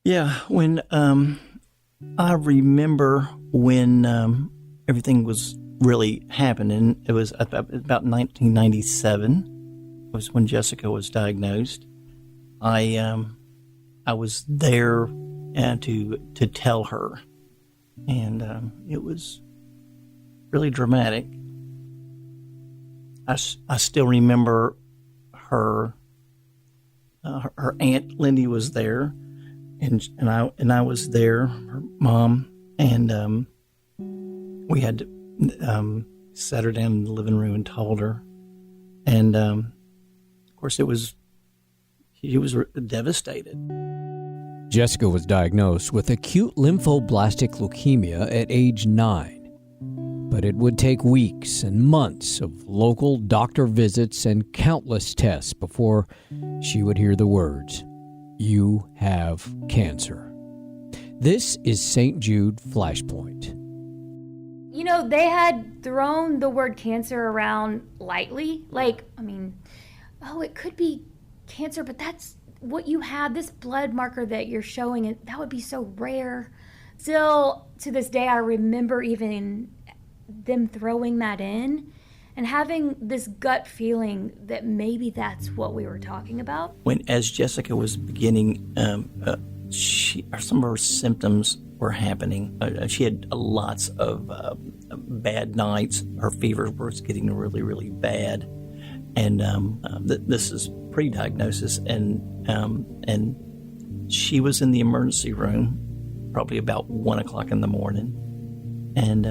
Yeah, when I remember when everything was really happening. It was about 1997 was when Jessica was diagnosed. I was there to tell her, and it was really dramatic. I still remember her. Her aunt Lindy was there, and I was there. Her mom, and we had to, sat her down in the living room and told her, and of course she was devastated. Jessica was diagnosed with acute lymphoblastic leukemia at age 9. But it would take weeks and months of local doctor visits and countless tests before she would hear the words, "You have cancer." This is St. Jude Flashpoint. You know, they had thrown the word cancer around lightly. Like, I mean, oh, it could be cancer, but that's what you have, this blood marker that you're showing, and that would be so rare. Still, to this day, I remember even them throwing that in and having this gut feeling that maybe that's what we were talking about. As Jessica was beginning, some of her symptoms were happening. She had lots of bad nights. Her fever was getting really, really bad, and this is pre-diagnosis, and she was in the emergency room probably about 1 o'clock in the morning, and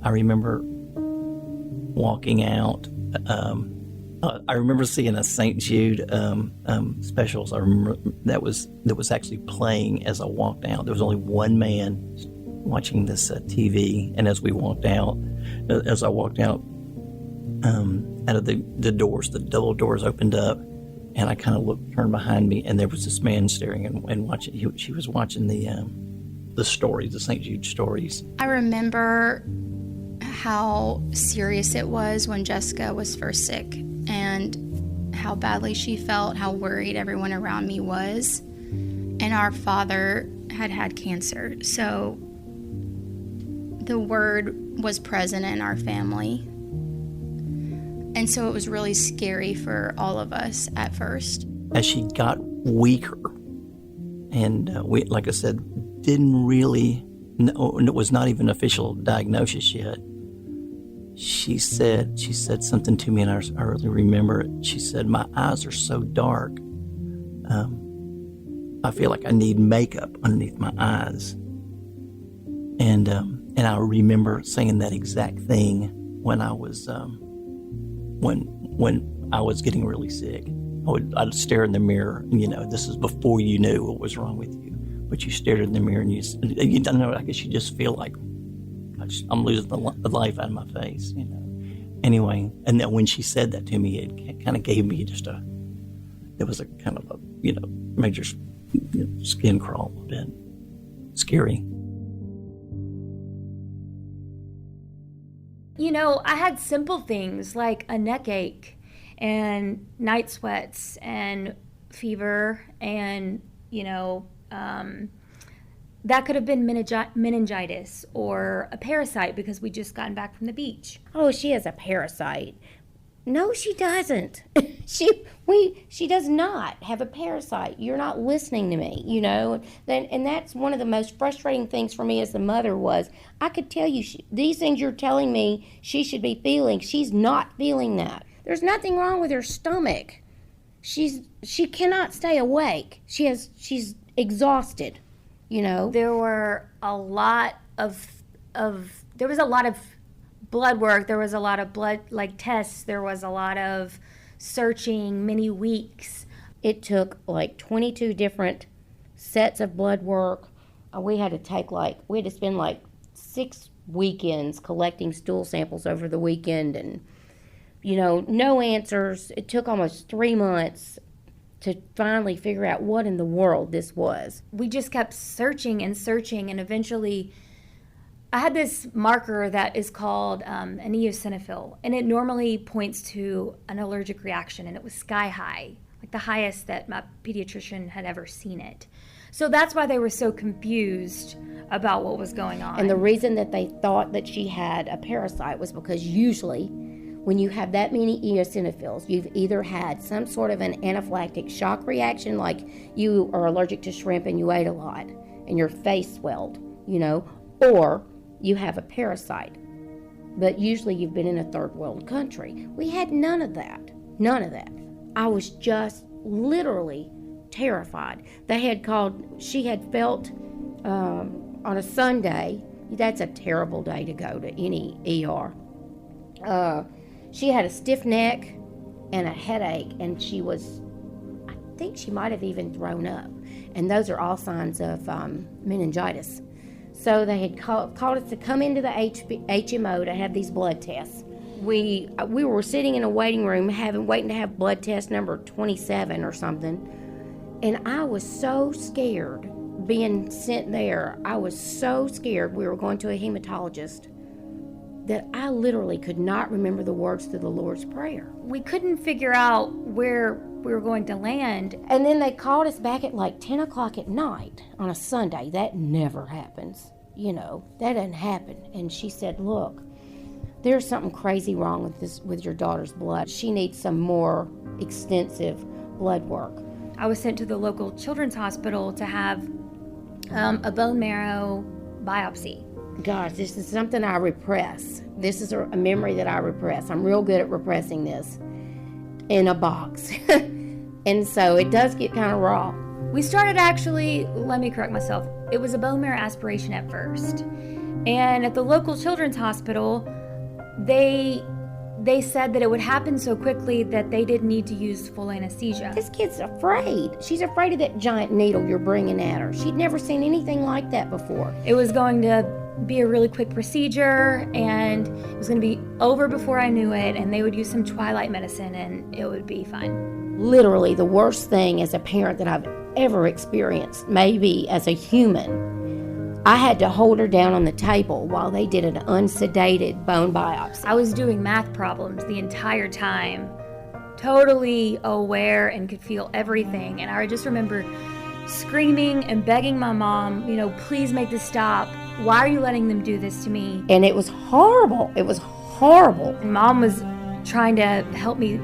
I remember walking out. I remember seeing a St. Jude specials. I remember that was actually playing as I walked out. There was only one man watching this TV, and as I walked out, out of the doors, the double doors opened up, and I kind of turned behind me, and there was this man staring and watching. She was watching the stories, the St. Jude stories. I remember how serious it was when Jessica was first sick and how badly she felt, how worried everyone around me was. And our father had cancer. So the word was present in our family. And so it was really scary for all of us at first. As she got weaker, and we, like I said, didn't really know, it was not even official diagnosis yet. She said something to me, and I really remember it. She said, "My eyes are so dark. I feel like I need makeup underneath my eyes." And I remember saying that exact thing when I was when I was getting really sick. I'd stare in the mirror, and this is before you knew what was wrong with you. But you stared in the mirror, and you don't know. I guess you just feel like I'm losing the life out of my face, Anyway, and then when she said that to me, it kind of gave me it was a kind of a major skin crawl a bit. Scary. I had simple things like a neck ache and night sweats and fever and, that could have been meningitis or a parasite because we just gotten back from the beach. Oh, she has a parasite. No, she doesn't. She does not have a parasite. You're not listening to me, And that's one of the most frustrating things for me as the mother was, I could tell you these things you're telling me she should be feeling. She's not feeling that. There's nothing wrong with her stomach. She cannot stay awake. She's exhausted, There were a lot of blood work. There was a lot of blood tests. There was a lot of searching, many weeks. It took 22 different sets of blood work. We had to spend 6 weekends collecting stool samples over the weekend, and no answers. It took almost 3 months to finally figure out what in the world this was. We just kept searching and searching, and eventually I had this marker that is called an eosinophil, and it normally points to an allergic reaction, and it was sky high, like the highest that my pediatrician had ever seen it. So that's why they were so confused about what was going on. And the reason that they thought that she had a parasite was because usually when you have that many eosinophils, you've either had some sort of an anaphylactic shock reaction, like you are allergic to shrimp and you ate a lot and your face swelled, or you have a parasite. But usually you've been in a third world country. We had none of that. None of that. I was just literally terrified. She had felt on a Sunday, that's a terrible day to go to any ER. She had a stiff neck and a headache, and I think she might have even thrown up. And those are all signs of meningitis. So they had called us to come into the HMO to have these blood tests. We were sitting in a waiting room waiting to have blood test number 27 or something. And I was so scared being sent there. I was so scared we were going to a hematologist that I literally could not remember the words to the Lord's Prayer. We couldn't figure out where we were going to land. And then they called us back at like 10 o'clock at night on a Sunday. That never happens. That doesn't happen. And she said, look, there's something crazy wrong with your daughter's blood. She needs some more extensive blood work. I was sent to the local children's hospital to have a bone marrow biopsy. Gosh, this is something I repress. This is a memory that I repress. I'm real good at repressing this in a box. And so it does get kind of raw. We started let me correct myself, it was a bone marrow aspiration at first. And at the local children's hospital, they said that it would happen so quickly that they didn't need to use full anesthesia. This kid's afraid. She's afraid of that giant needle you're bringing at her. She'd never seen anything like that before. It was going to be a really quick procedure, and it was going to be over before I knew it, and they would use some twilight medicine, and it would be fine. Literally the worst thing as a parent that I've ever experienced, maybe as a human. I had to hold her down on the table while they did an unsedated bone biopsy. I was doing math problems the entire time, totally aware and could feel everything. And I just remember screaming and begging my mom, please make this stop. Why are you letting them do this to me? And it was horrible. It was horrible. And Mom was trying to help me,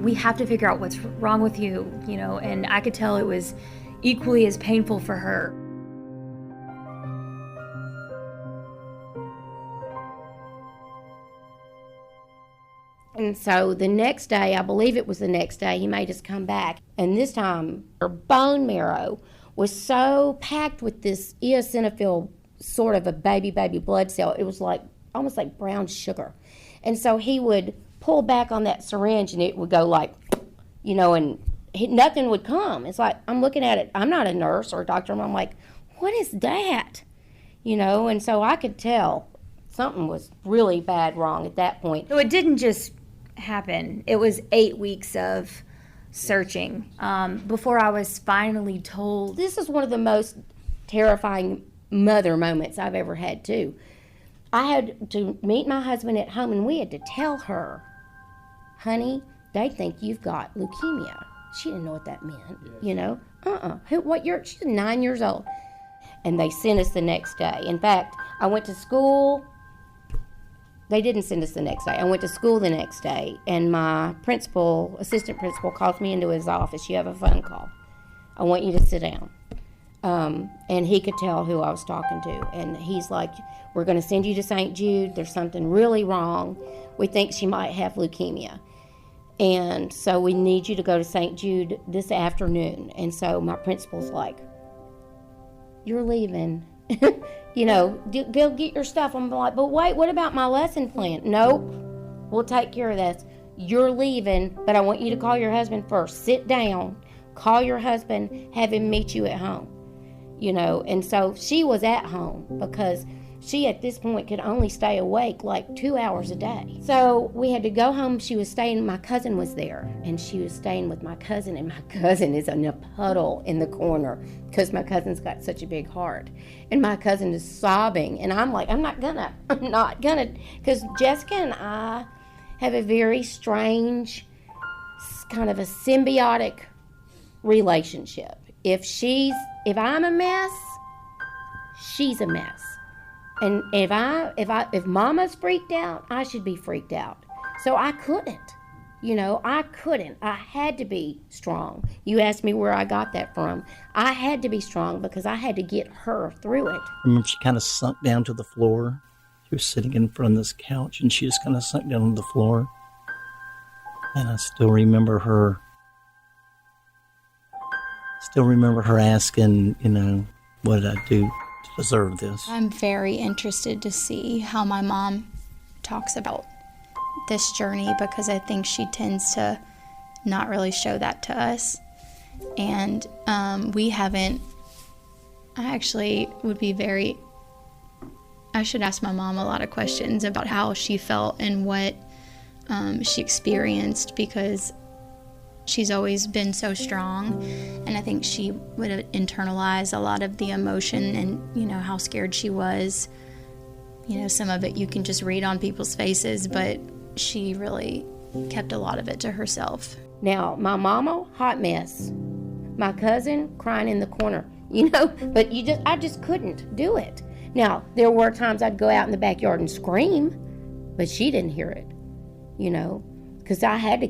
we have to figure out what's wrong with you, and I could tell it was equally as painful for her. And so the next day, I believe it was the next day, he made us come back. And this time, her bone marrow was so packed with this eosinophil, sort of a baby blood cell. It was almost like brown sugar. And so he would pull back on that syringe and it would go and nothing would come. It's like, I'm looking at it. I'm not a nurse or a doctor. I'm like, what is that? And so I could tell something was really bad wrong at that point. So it didn't just happen. It was 8 weeks of searching before I was finally told. This is one of the most terrifying mother moments I've ever had, too. I had to meet my husband at home, and we had to tell her, honey, they think you've got leukemia. She didn't know what that meant, She's 9 years old. And they sent us the next day. In fact, I went to school. They didn't send us the next day. I went to school the next day, and my assistant principal, calls me into his office. You have a phone call. I want you to sit down. And he could tell who I was talking to. And he's like, we're going to send you to St. Jude. There's something really wrong. We think she might have leukemia. And so we need you to go to St. Jude this afternoon. And so my principal's like, you're leaving. Go get your stuff. I'm like, but wait, what about my lesson plan? Nope, we'll take care of this. You're leaving, but I want you to call your husband first. Sit down, call your husband, have him meet you at home. And so she was at home because she at this point could only stay awake like 2 hours a day. So we had to go home. My cousin was there, and she was staying with my cousin, and my cousin is in a puddle in the corner because my cousin's got such a big heart. And my cousin is sobbing, and I'm like, I'm not gonna, because Jessica and I have a very strange, kind of a symbiotic relationship. If she's if I'm a mess, she's a mess. And if Mama's freaked out, I should be freaked out. So I couldn't. I couldn't. I had to be strong. You asked me where I got that from. I had to be strong because I had to get her through it. I remember she kind of sunk down to the floor. She was sitting in front of this couch, and she just kind of sunk down to the floor. And I still remember her asking, what did I do to deserve this? I'm very interested to see how my mom talks about this journey, because I think she tends to not really show that to us. And I actually would be I should ask my mom a lot of questions about how she felt and what she experienced, because she's always been so strong, and I think she would have internalized a lot of the emotion and, how scared she was. Some of it you can just read on people's faces, but she really kept a lot of it to herself. Now, my mama, hot mess. My cousin, crying in the corner, but I just couldn't do it. Now, there were times I'd go out in the backyard and scream, but she didn't hear it, because I had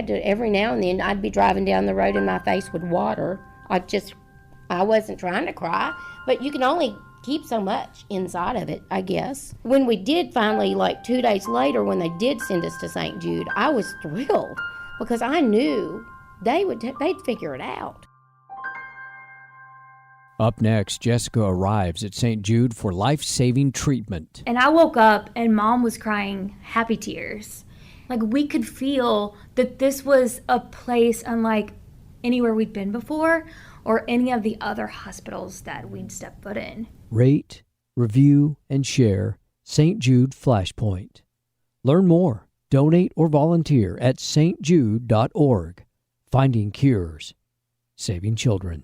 to, every now and then, I'd be driving down the road and my face would water. I wasn't trying to cry, but you can only keep so much inside of it, I guess. When we did finally, 2 days later, when they did send us to St. Jude, I was thrilled because I knew they'd figure it out. Up next, Jessica arrives at St. Jude for life-saving treatment. And I woke up and Mom was crying happy tears. We could feel that this was a place unlike anywhere we'd been before or any of the other hospitals that we'd stepped foot in. Rate, review, and share St. Jude Flashpoint. Learn more, donate, or volunteer at stjude.org. Finding cures, saving children.